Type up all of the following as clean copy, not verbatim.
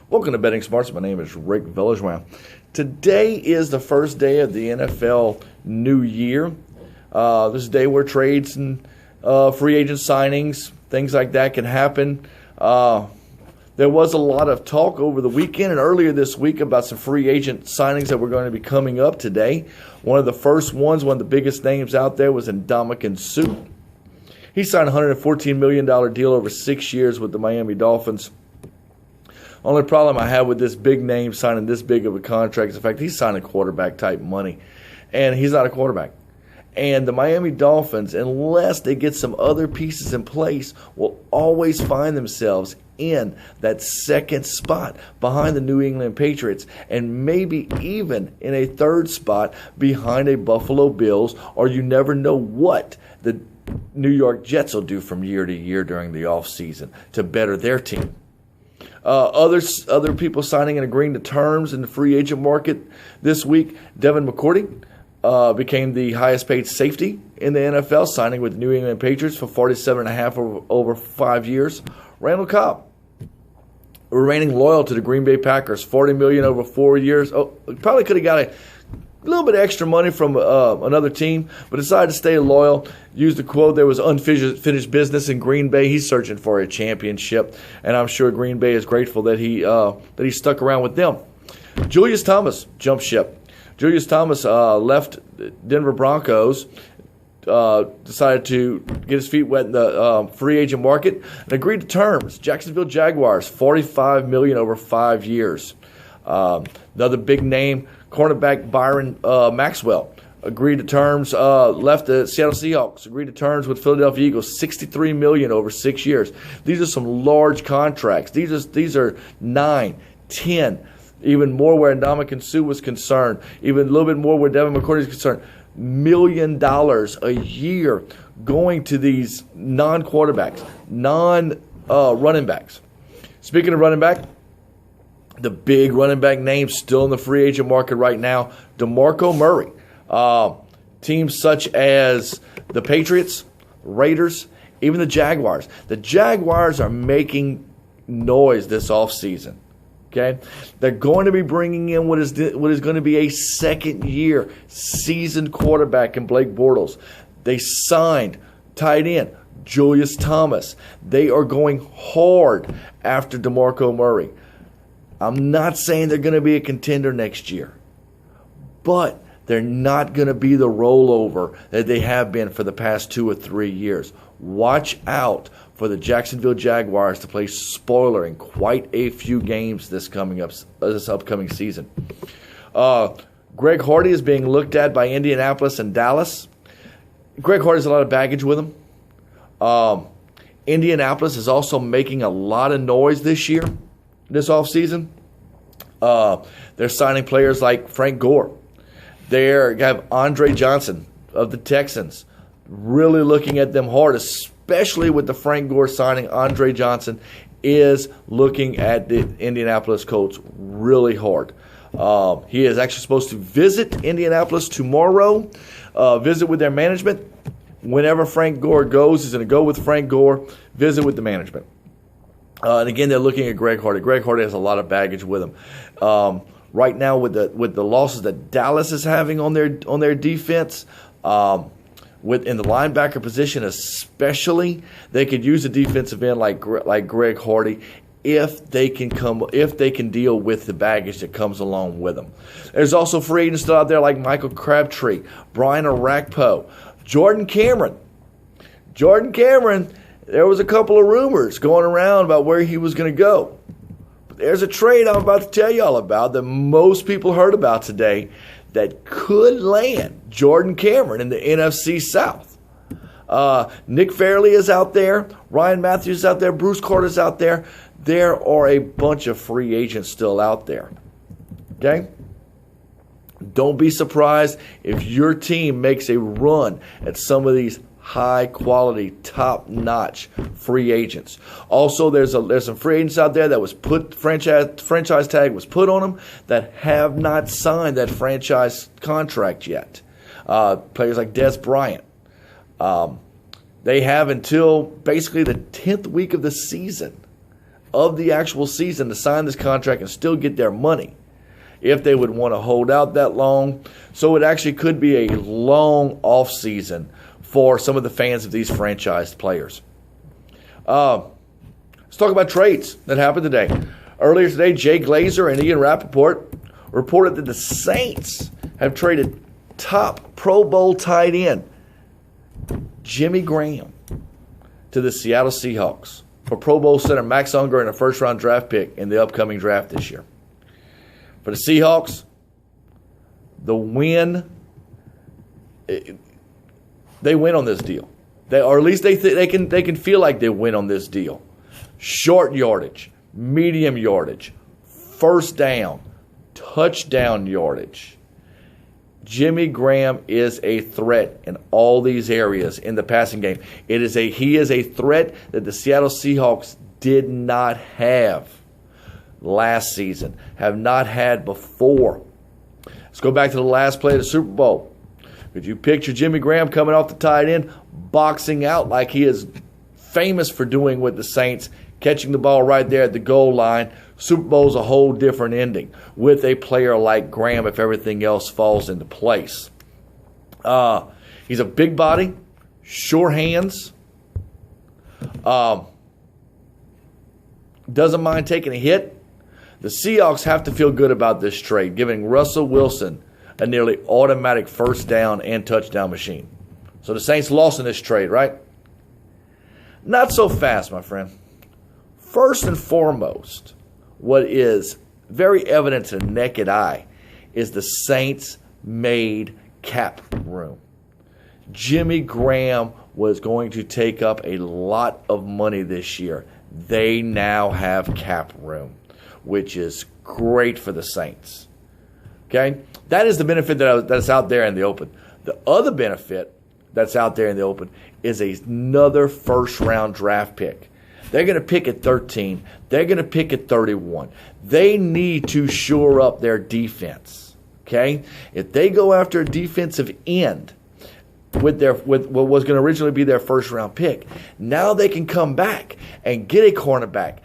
Welcome to Betting Smarts. My name is Rick Villejoin. Today is the first day of the NFL new year. This is a day where trades and free agent signings, things like that can happen. There was a lot of talk over the weekend and earlier this week about some free agent signings that were going to be coming up today. One of the first ones, one of the biggest names out there was Ndamukong Suh. He signed a $114 million deal over 6 years with the Miami Dolphins. Only problem I have with this big name signing this big of a contract is the fact he's signing quarterback type money, and he's not a quarterback. And the Miami Dolphins, unless they get some other pieces in place, will always find themselves in that second spot behind the New England Patriots, and maybe even in a third spot behind a Buffalo Bills, or you never know what the New York Jets will do from year to year during the offseason to better their team. Other people signing and agreeing to terms in the free agent market this week. Devin McCourty became the highest paid safety in the NFL, signing with the New England Patriots for $47.5 over 5 years. Randall Cobb remaining loyal to the Green Bay Packers, $40 million over 4 years. Probably could have got a little bit of extra money from another team, but decided to stay loyal. Used the quote, there was unfinished business in Green Bay. He's searching for a championship, and I'm sure Green Bay is grateful that he stuck around with them. Julius Thomas jumped ship. Julius Thomas left Denver Broncos, decided to get his feet wet in the free agent market, and agreed to terms. Jacksonville Jaguars, $45 million over 5 years. Another big name, cornerback Byron Maxwell, agreed to terms, left the Seattle Seahawks, agreed to terms with Philadelphia Eagles, $63 million over 6 years. These are some large contracts. These are 9, 10, even more where Ndamukong Suh was concerned, even a little bit more where Devin McCourty is concerned. $1 million a year going to these non-quarterbacks, non-running backs. Speaking of running back, the big running back name still in the free agent market right now, DeMarco Murray. Teams such as the Patriots, Raiders, even the Jaguars. The Jaguars are making noise this offseason. Okay, they're going to be bringing in what is going to be a second-year seasoned quarterback in Blake Bortles. They signed tight end Julius Thomas. They are going hard after DeMarco Murray. I'm not saying they're going to be a contender next year, but they're not going to be the rollover that they have been for the past 2 or 3 years. Watch out for the Jacksonville Jaguars to play spoiler in quite a few games this upcoming season. Greg Hardy is being looked at by Indianapolis and Dallas. Greg Hardy has a lot of baggage with him. Indianapolis is also making a lot of noise this offseason. They're signing players like Frank Gore. They have Andre Johnson of the Texans, really looking at them hard, especially with the Frank Gore signing. Andre Johnson is looking at the Indianapolis Colts really hard. He is actually supposed to visit Indianapolis tomorrow, visit with their management. Whenever Frank Gore goes, he's going to go with Frank Gore, visit with the management. And again, they're looking at Greg Hardy. Greg Hardy has a lot of baggage with him. Right now, with the losses that Dallas is having on their defense, in the linebacker position especially, they could use a defensive end like Greg Hardy if they can deal with the baggage that comes along with them. There's also free agents still out there like Michael Crabtree, Brian Orakpo, Jordan Cameron. There was a couple of rumors going around about where he was going to go. But there's a trade I'm about to tell you all about that most people heard about today that could land Jordan Cameron in the NFC South. Nick Fairley is out there. Ryan Matthews is out there. Bruce Carter's out there. There are a bunch of free agents still out there. Okay? Don't be surprised if your team makes a run at some of these high-quality, top-notch free agents. Also, there's some free agents out there that was franchise tag was put on them that have not signed that franchise contract yet. Players like Des Bryant. They have until basically the 10th week of the season of the actual season to sign this contract and still get their money if they would want to hold out that long. So it actually could be a long off season for some of the fans of these franchised players. Let's talk about trades that happened today. Earlier today, Jay Glazer and Ian Rappaport reported that the Saints have traded top Pro Bowl tight end Jimmy Graham to the Seattle Seahawks for Pro Bowl center Max Unger and a first-round draft pick in the upcoming draft this year. For the Seahawks, the win, they win on this deal. Or at least they can feel like they win on this deal. Short yardage, medium yardage, first down, touchdown yardage. Jimmy Graham is a threat in all these areas in the passing game. He is a threat that the Seattle Seahawks did not have last season, have not had before. Let's go back to the last play of the Super Bowl. Could you picture Jimmy Graham coming off the tight end, boxing out like he is famous for doing with the Saints, catching the ball right there at the goal line? Super Bowl's a whole different ending with a player like Graham if everything else falls into place. He's a big body, sure hands, doesn't mind taking a hit. The Seahawks have to feel good about this trade, giving Russell Wilson a nearly automatic first down and touchdown machine. So the Saints lost in this trade, right? Not so fast, my friend. First and foremost, what is very evident to the naked eye is the Saints made cap room. Jimmy Graham was going to take up a lot of money this year. They now have cap room, which is great for the Saints. Okay? That is the benefit that's out there in the open. The other benefit that's out there in the open is another first-round draft pick. They're going to pick at 13. They're going to pick at 31. They need to shore up their defense. Okay? If they go after a defensive end with what was going to originally be their first-round pick, now they can come back and get a cornerback,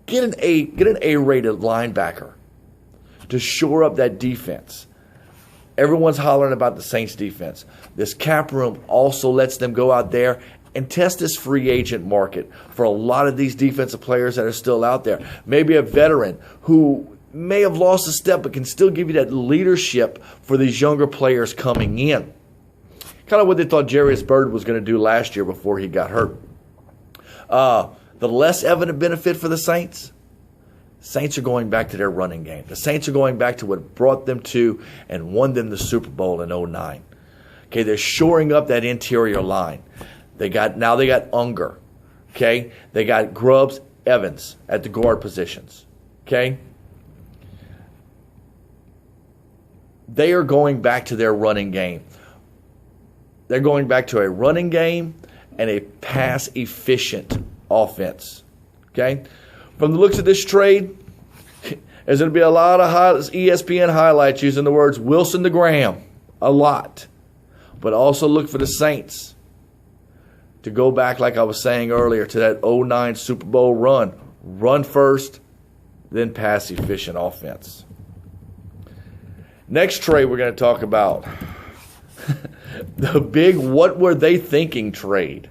get an A-rated linebacker to shore up that defense. Everyone's hollering about the Saints defense. This cap room also lets them go out there and test this free agent market for a lot of these defensive players that are still out there. Maybe a veteran who may have lost a step but can still give you that leadership for these younger players coming in. Kind of what they thought Jarius Byrd was going to do last year before he got hurt. The less evident benefit for the Saints are going back to their running game. The Saints are going back to what brought them to and won them the Super Bowl in 2009. Okay, they're shoring up that interior line. They got Unger. Okay, they got Grubbs, Evans at the guard positions. Okay, they are going back to their running game. They're going back to a running game and a pass-efficient offense. Okay, from the looks of this trade, there's going to be a lot of ESPN highlights using the words Wilson to Graham, a lot. But also look for the Saints to go back, like I was saying earlier, to that 2009 Super Bowl run. Run first, then pass-efficient offense. Next trade we're going to talk about. The big what were they thinking trade.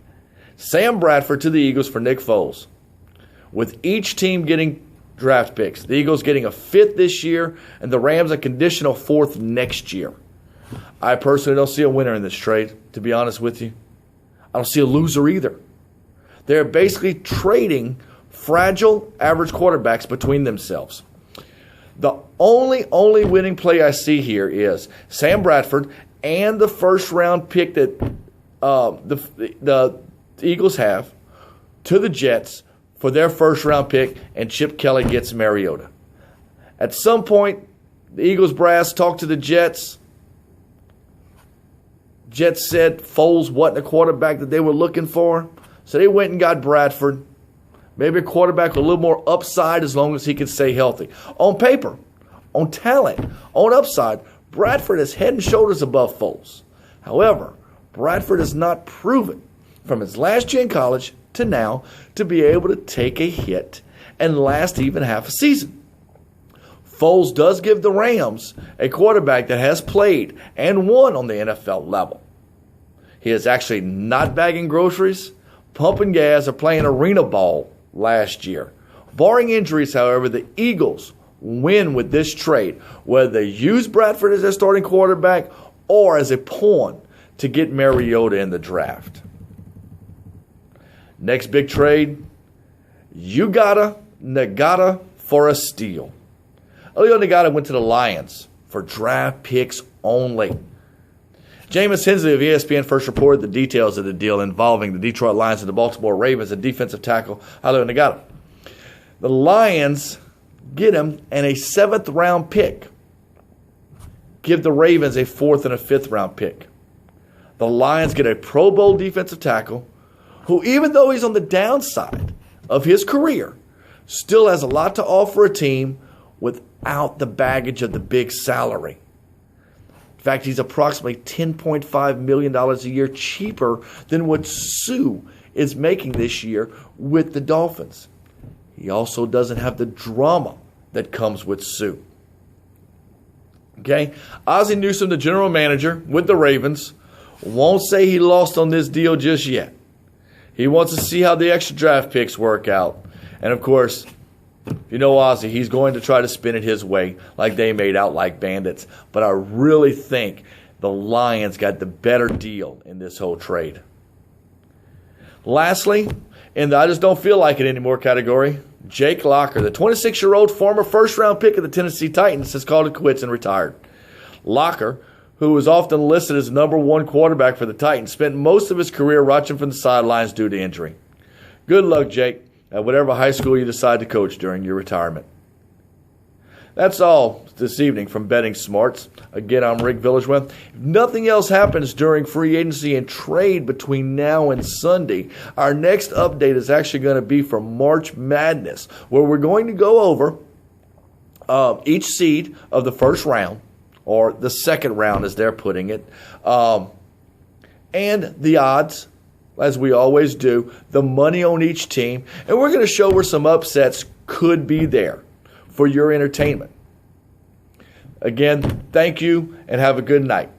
Sam Bradford to the Eagles for Nick Foles. With each team getting draft picks. The Eagles getting a 5th this year, and the Rams a conditional 4th next year. I personally don't see a winner in this trade, to be honest with you. I don't see a loser either. They're basically trading fragile average quarterbacks between themselves. The only winning play I see here is Sam Bradford and the first-round pick that the Eagles have to the Jets for their first-round pick, and Chip Kelly gets Mariota. At some point, the Eagles brass talked to the Jets. Jets said Foles wasn't a quarterback that they were looking for, so they went and got Bradford. Maybe a quarterback with a little more upside as long as he can stay healthy. On paper, on talent, on upside, Bradford is head and shoulders above Foles. However, Bradford has not proven from his last year in college to now to be able to take a hit and last even half a season. Foles does give the Rams a quarterback that has played and won on the NFL level. He is actually not bagging groceries, pumping gas, or playing arena ball last year. Barring injuries, however, the Eagles win with this trade, whether they use Bradford as their starting quarterback or as a pawn to get Mariota in the draft. Next big trade, you gotta Nagata for a steal. Elio Nagata went to the Lions for draft picks only. Jameis Hensley of ESPN first reported the details of the deal involving the Detroit Lions and the Baltimore Ravens and defensive tackle Elio Nagata. The Lions get him and a 7th round pick. Give the Ravens a 4th and a 5th round pick. The Lions get a Pro Bowl defensive tackle who, even though he's on the downside of his career, still has a lot to offer a team without the baggage of the big salary. In fact, he's approximately $10.5 million a year cheaper than what Sue is making this year with the Dolphins. He also doesn't have the drama that comes with Sue. Okay, Ozzie Newsome, the general manager with the Ravens, won't say he lost on this deal just yet. He wants to see how the extra draft picks work out. And, of course, you know Ozzie, he's going to try to spin it his way like they made out like bandits. But I really think the Lions got the better deal in this whole trade. Lastly, in the I just don't feel like it anymore category, Jake Locker, the 26-year-old former first-round pick of the Tennessee Titans, has called it quits and retired. Locker, who was often listed as the #1 quarterback for the Titans, spent most of his career watching from the sidelines due to injury. Good luck, Jake, at whatever high school you decide to coach during your retirement. That's all this evening from Betting Smarts. Again, I'm Rick Villejoin. If nothing else happens during free agency and trade between now and Sunday, our next update is actually going to be for March Madness, where we're going to go over each seed of the first round, or the second round as they're putting it, and the odds, as we always do, the money on each team, and we're going to show where some upsets could be there for your entertainment. Again, thank you and have a good night.